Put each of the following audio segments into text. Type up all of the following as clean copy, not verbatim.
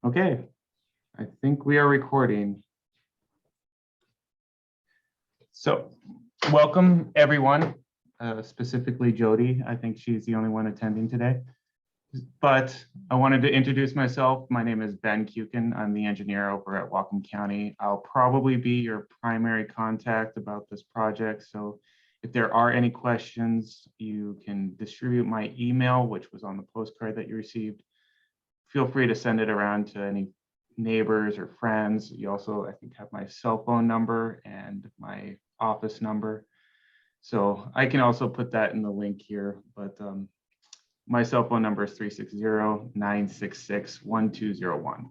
Okay, I think we are recording. So, welcome everyone, specifically Jody. I think she's the only one attending today. But I wanted to introduce myself. My name is Ben Kukin. I'm the engineer over at Whatcom County. I'll probably be your primary contact about this project. So if there are any questions, you can distribute my email, which was on the postcard that you received. Feel free to send it around to any neighbors or friends. You also, I think, have my cell phone number and my office number. So I can also put that in the link here, but my cell phone number is 360-966-1201.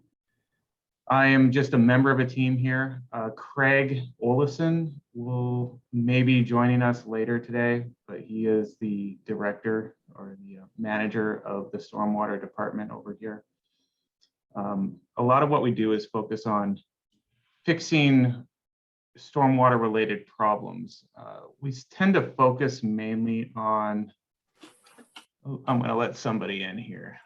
I am just a member of a team here. Craig Olison will maybe joining us later today, but he is the director or the manager of the stormwater department over here. A lot of what we do is focus on fixing stormwater related problems. We tend to focus mainly on, I'm going to let somebody in here.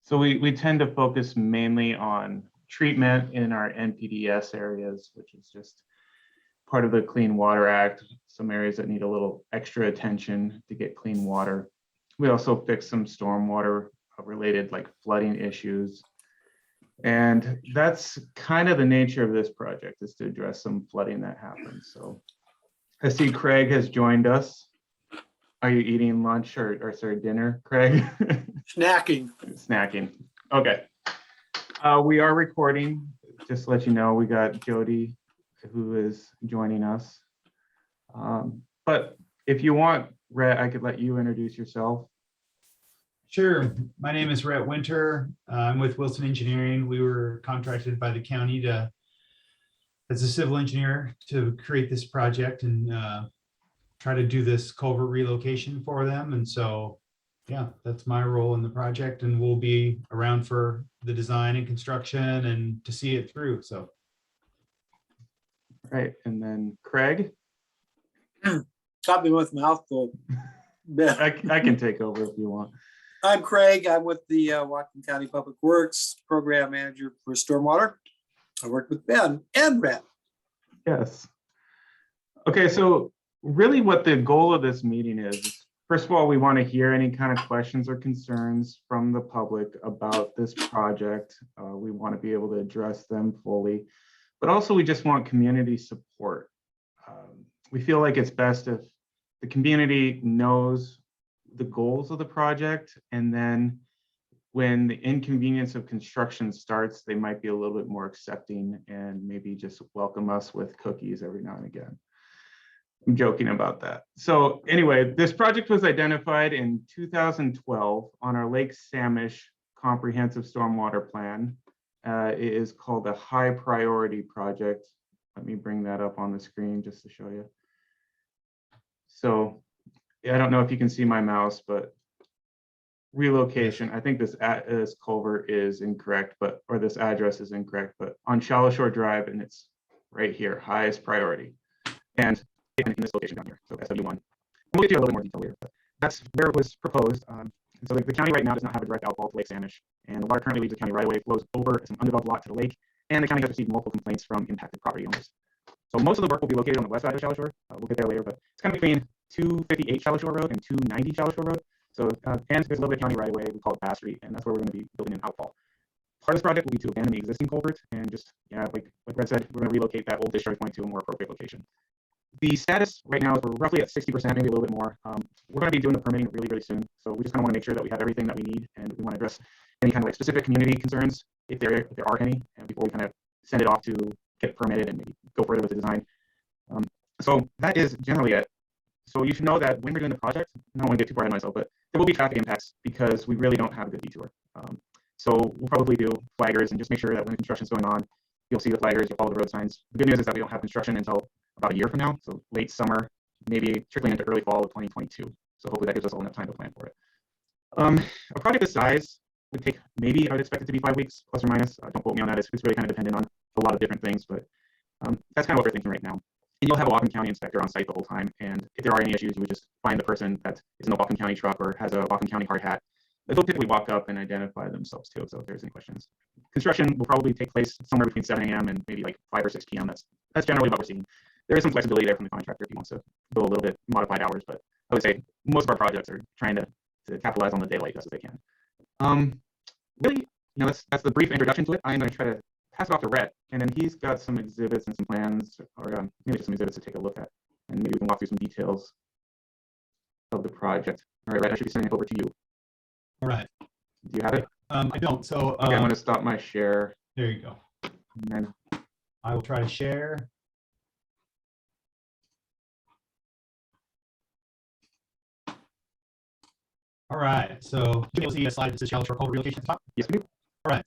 So we tend to focus mainly on treatment in our NPDES areas, which is just part of the Clean Water Act, some areas that need a little extra attention to get clean water. We also fix some stormwater related like flooding issues. And that's kind of the nature of this project, is to address some flooding that happens. So I see Craig has joined us. Are you eating lunch or sorry, dinner, Craig? Snacking. Snacking. Okay. We are recording. Just to let you know, we got Jody who is joining us. But if you want, Rhett, I could let you introduce yourself. Sure. My name is Rhett Winter. I'm with Wilson Engineering. We were contracted by the county as a civil engineer to create this project and try to do this culvert relocation for them. And so, yeah, that's my role in the project, and we'll be around for the design and construction and to see it through. So. Right. And then Craig. Got me with mouthful. I can take over if you want. I'm Craig. I'm with the Whatcom County Public Works Program Manager for Stormwater. I work with Ben and Rhett. Yes. Okay, so really what the goal of this meeting is, first of all, we want to hear any kind of questions or concerns from the public about this project. We want to be able to address them fully, but also we just want community support. We feel like it's best if the community knows the goals of the project, and then when the inconvenience of construction starts, they might be a little bit more accepting and maybe just welcome us with cookies every now and again. I'm joking about that. So anyway, this project was identified in 2012 on our Lake Samish Comprehensive Stormwater Plan. It is called a high priority project. Let me bring that up on the screen just to show you. So I don't know if you can see my mouse, but relocation, I think this culvert is incorrect, or this address is incorrect, but on Shallow Shore Drive, and it's right here, highest priority. And in this location down here, so SW1. We'll get you a little bit more detail later, but that's where it was proposed. So the county right now does not have a direct outfall to Lake Samish, and the water currently leaves the county right away, flows over some undeveloped lot to the lake, and the county has received multiple complaints from impacted property owners. So most of the work will be located on the west side of Shallow Shore. We'll get there later, but it's kind of between 258 Shallow Shore Road and 290 Shallow Shore Road. So, and there's a little bit of county right away, we call it Bass Street, and that's where we're going to be building an outfall. Part of this project will be to abandon the existing culvert and just, like Red said, we're going to relocate that old discharge point to a more appropriate location. The status right now is we're roughly at 60%, maybe a little bit more. We're going to be doing the permitting really, really soon. So we just kind of want to make sure that we have everything that we need, and we want to address any kind of like specific community concerns, if there are any, and before we kind of send it off to get permitted and maybe go further with the design. So that is generally it. So you should know that when we're doing the project, I don't want to get too far ahead of myself, but there will be traffic impacts because we really don't have a good detour. So we'll probably do flaggers and just make sure that when construction is going on, you'll see the flaggers, you'll follow the road signs. The good news is that we don't have construction until about a year from now, so late summer, maybe trickling into early fall of 2022. So hopefully that gives us all enough time to plan for it. A project this size would take, maybe I would expect it to be 5 weeks, plus or minus. Don't quote me on that. It's really kind of dependent on a lot of different things, but that's kind of what we're thinking right now. And you'll have a Whatcom County inspector on site the whole time. And if there are any issues, you would just find the person that is in the Whatcom County truck or has a Whatcom County hard hat they'll typically walk up and identify themselves too. So if there's any questions, construction will probably take place somewhere between 7 a.m. and maybe like 5 or 6 p.m. That's generally what we're seeing. There is some flexibility there from the contractor if he wants to go a little bit modified hours, but I would say most of our projects are trying to capitalize on the daylight best as they can. Really, that's the brief introduction to it. I'm going to try to pass it off to Rhett, and then he's got some exhibits and some plans, or maybe just some exhibits to take a look at, and maybe we can walk through some details of the project. All right, Rhett, I should be sending it over to you. All right. Do you have it? I don't. So Okay, I'm going to stop my share. there you go. And then I will try to share. All right. So you'll see a slide that says shallow shore culvert relocation at the top. yes, we do. All right.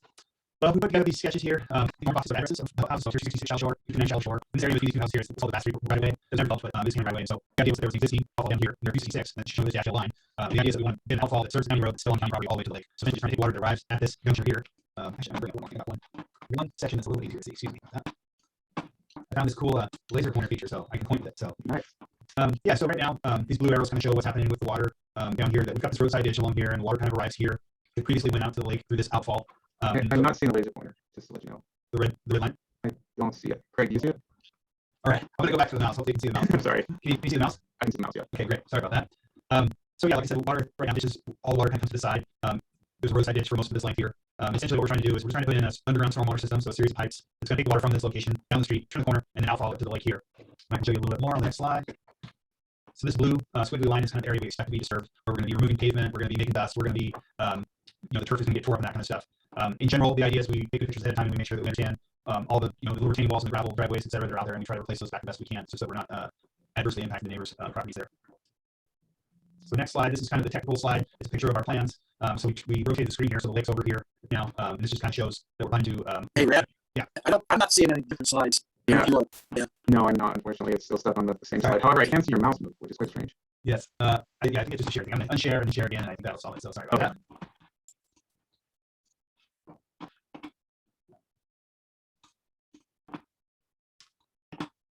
Well, we put together these sketches here. More boxes of addresses of houses, so 66 shallow shore, 59 shallow shore. In this area between these two houses here, it's called the Bass Street right away. There's never developed, but existing right away. And so the idea was that there was existing outfall down here, and there's 66, and that's showing this dashed line. The idea is that we want to get an outfall that serves the county road that's still on county property all the way to the lake. So essentially trying to take water that arrives at this juncture here. Actually, I'm bringing up one section that's a little easier to see. Excuse me. I found this cool laser pointer feature, so I can point with it. So Nice. yeah, so right now, these blue arrows kind of show what's happening with the water down here. That we've got this roadside ditch along here, and the water kind of arrives here. It previously went out to the lake through this outfall. I'm not seeing the laser pointer, just to let you know. The red line. I don't see it. Craig, do you see it? All right, I'm gonna go back to the mouse. Hopefully you can see the mouse. I'm sorry. Can you see the mouse? I can see the mouse, yeah. Okay, great. Sorry about that. So yeah, like I said, water right now, this is all the water kind of comes to the side. There's a roadside ditch for most of this length here. Essentially, what we're trying to do is we're trying to put in an underground stormwater system, so a series of pipes. It's going to take the water from this location down the street, turn the corner, and then outfall it to the lake here. I can show you a little bit more on the next slide. So this blue squiggly line is kind of the area we expect to be disturbed. Where we're going to be removing pavement, we're going to be making dust, we're going to be, the turf is going to get tore up and that kind of stuff. In general, the idea is we take pictures ahead of time and we make sure that we understand all the the little retaining walls and the gravel driveways, et cetera, that are out there, and we try to replace those back the best we can, so we're not adversely impacting the neighbors' properties there. So next slide, this is kind of the technical slide. It's a picture of our plans. So we rotate the screen here, so the lake's over here now. And this just kind of shows that we're planning to. Hey, Rhett. Yeah. I'm not seeing any different slides. Yeah. You look. Yeah. No, I'm not. Unfortunately, it's still stuck on the same slide. Right. However, I can see your mouse move, which is quite strange. Yes. Yeah, I think it's just a share thing. I'm going to unshare and then share again, and I think that'll solve it. So sorry about that.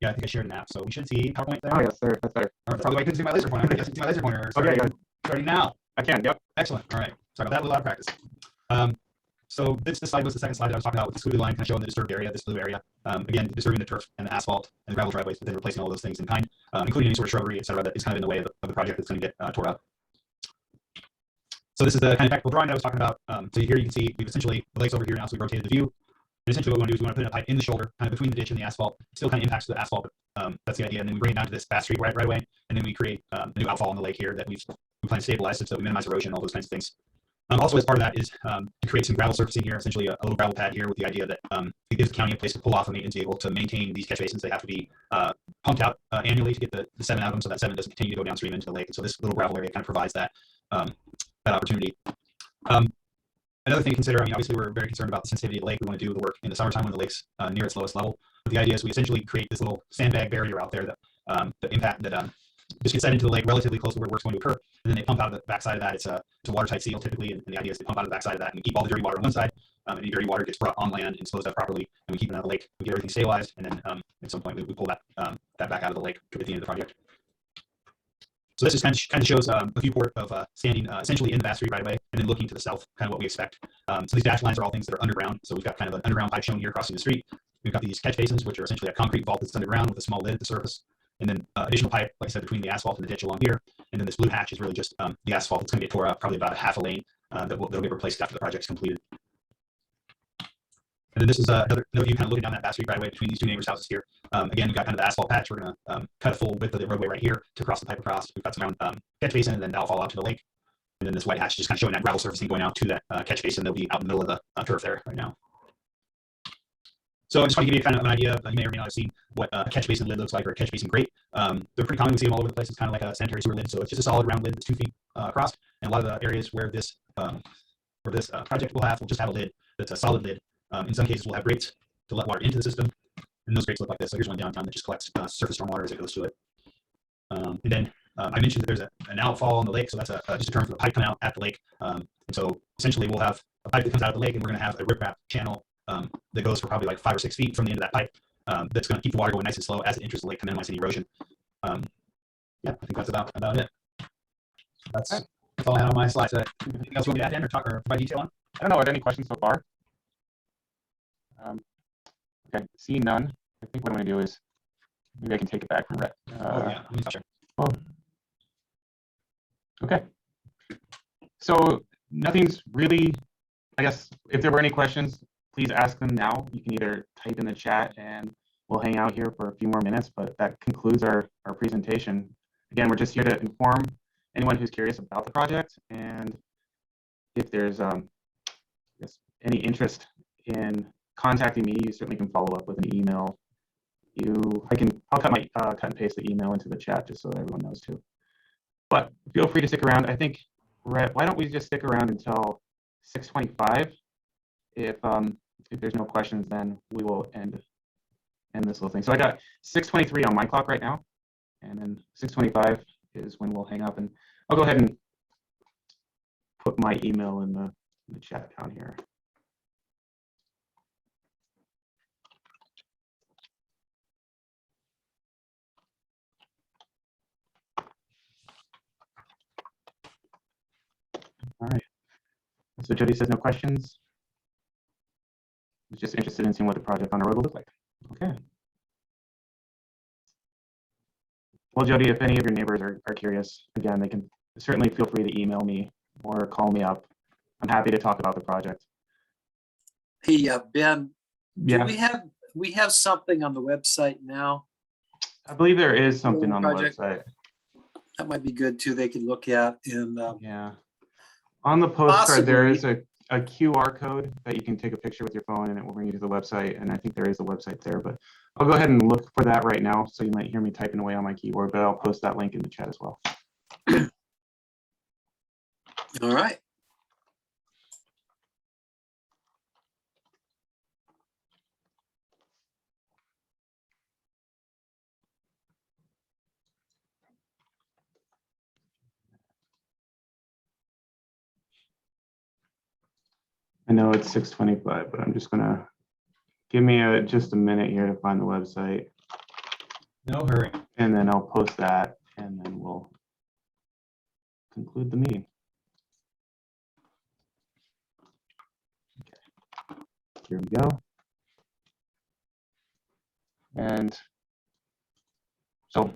Yeah, I think I shared an app, so we should see PowerPoint there. Oh, yes, there. That's better. Or probably I couldn't see my laser pointer. I guess I can see my laser pointer. Okay, good. Starting now. I can, yep. Excellent. All right. Sorry about that. A lot of practice. So this slide was the second slide that I was talking about with the squiggly line kind of showing the disturbed area, this blue area. Again, disturbing the turf and the asphalt and the gravel driveways, but then replacing all those things in kind, including any sort of shrubbery, et cetera, that is kind of in the way of the project that's going to get tore up. So this is the kind of technical drawing that I was talking about. So here you can see we've essentially, the lake's over here now, so we rotated the view. And essentially what we want to do is we want to put in a pipe in the shoulder, kind of between the ditch and the asphalt. It still kind of impacts the asphalt, but that's the idea. And then we bring it down to this Bass Street right away, and then we create a new outfall in the lake here that we plan to stabilize so that we minimize erosion, all those kinds of things. Also, as part of that is to create some gravel surfacing here, essentially a little gravel pad here with the idea that it gives the county a place to pull off of maintenance, be able to maintain these catch basins. They have to be pumped out annually to get the sediment out of them, so that sediment doesn't continue to go downstream into the lake. And so this little gravel area kind of provides that that opportunity. Another thing to consider, I mean, obviously we're very concerned about the sensitivity of the lake. We want to do the work in the summertime when the lake's near its lowest level. But the idea is we essentially create this little sandbag barrier out there that just gets set into the lake relatively close to where work's going to occur. And then they pump out of the backside of that. It's a watertight seal typically, and the idea is to pump out of the backside of that and keep all the dirty water on one side. Any dirty water gets brought on land and disposed of properly, and we keep it out of the lake. We get everything stabilized, and then at some point we pull that back out of the lake at the end of the project. So this just kind of shows a viewport of standing essentially in the Bass Street right away, and then looking to the south, kind of what we expect. So these dashed lines are all things that are underground. So we've got kind of an underground pipe shown here crossing the street. We've got these catch basins, which are essentially a concrete vault that's underground with a small lid at the surface. And then additional pipe, like I said, between the asphalt and the ditch along here. And then this blue hatch is really just the asphalt that's going to get tore up, probably about a half a lane that'll get replaced after the project's completed. And then this is another view kind of looking down that Bass Street right away between these two neighbors' houses here. Again, we've got kind of the asphalt patch. We're going to cut a full width of the roadway right here to cross the pipe across. We've got some round catch basin, and then that'll fall out to the lake. And then this white hatch is just kind of showing that gravel surfacing going out to that catch basin. They'll be out in the middle of the turf there right now. So I just want to give you kind of an idea. You may or may not have seen what a catch basin lid looks like, or a catch basin grate. They're pretty common. We see them all over the place. It's kind of like a sanitary sewer lid. So it's just a solid round lid that's 2 feet across. And a lot of the areas where this project will just have a lid that's a solid lid. In some cases, we'll have grates to let water into the system, and those grates look like this. So here's one downtown that just collects surface storm water as it goes to it. And then I mentioned that there's an outfall on the lake, so that's just a term for the pipe coming out at the lake. And so essentially, we'll have a pipe that comes out of the lake, and we're going to have a riprap channel that goes for probably like 5 or 6 feet from the end of that pipe. That's going to keep the water going nice and slow as it enters the lake to minimize any erosion. Yeah, I think that's about it. That's That's all I have on my slides. Anything else you want me to add in or talk or provide detail on? I don't know, are there any questions so far? Okay, seeing none, I think what I'm gonna do is, maybe I can take it back from Rhett. Oh, yeah. Let me stop sharing. Well, okay. So nothing's really, I guess, if there were any questions, please ask them now. You can either type in the chat and we'll hang out here for a few more minutes, but that concludes our presentation. Again, we're just here to inform anyone who's curious about the project, and if there's I guess, any interest in contacting me, you certainly can follow up with an email. I'll cut and paste the email into the chat just so that everyone knows too. But feel free to stick around. I think, Rhett, why don't we just stick around until 6:25? If there's no questions, then we will end this little thing. So I got 6:23 on my clock right now, and then 6:25 is when we'll hang up. And I'll go ahead and put my email in the chat down here. All right. So Jody says no questions. Was just interested in seeing what the project on the road will look like. Okay. Well, Jody, if any of your neighbors are curious, again, they can certainly feel free to email me or call me up. I'm happy to talk about the project. Hey, Ben, do Yeah, we have something on the website now? I believe there is something on the Project. website. That might be good too. They can look at and Yeah. On the postcard, there is a QR code that you can take a picture with your phone and it will bring you to the website. And I think there is a website there, but I'll go ahead and look for that right now. So you might hear me typing away on my keyboard, but I'll post that link in the chat as well. all right. I know it's 6:25, but I'm just gonna give me just a minute here to find the website, No hurry. and then I'll post that, and then we'll conclude the meeting. Okay. Here we go. And so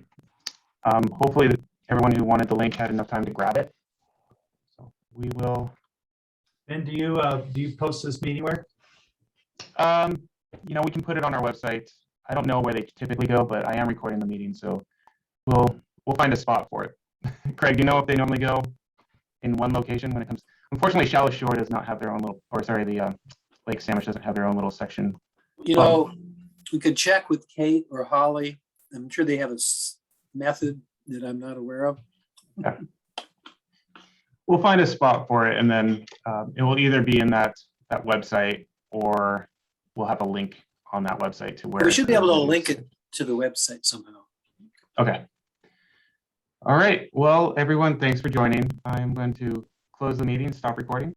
hopefully everyone who wanted the link had enough time to grab it. So we will. Ben, do you post this meeting where? You know, we can put it on our website. I don't know where they typically go, but I am recording the meeting, so we'll find a spot for it. Craig, do you know if they normally go in one location when it comes? Unfortunately, Shallow Shore does not have their own little, or sorry, the Lake Sandwich doesn't have their own little section. You know, we could check with Kate or Holly. I'm sure they have a method that I'm not aware of. Yeah. We'll find a spot for it, and then it will either be in that website, or we'll have a link on that website to where We should be able to link it to the website somehow. Okay. All right. Well, everyone, thanks for joining. I'm going to close the meeting, stop recording.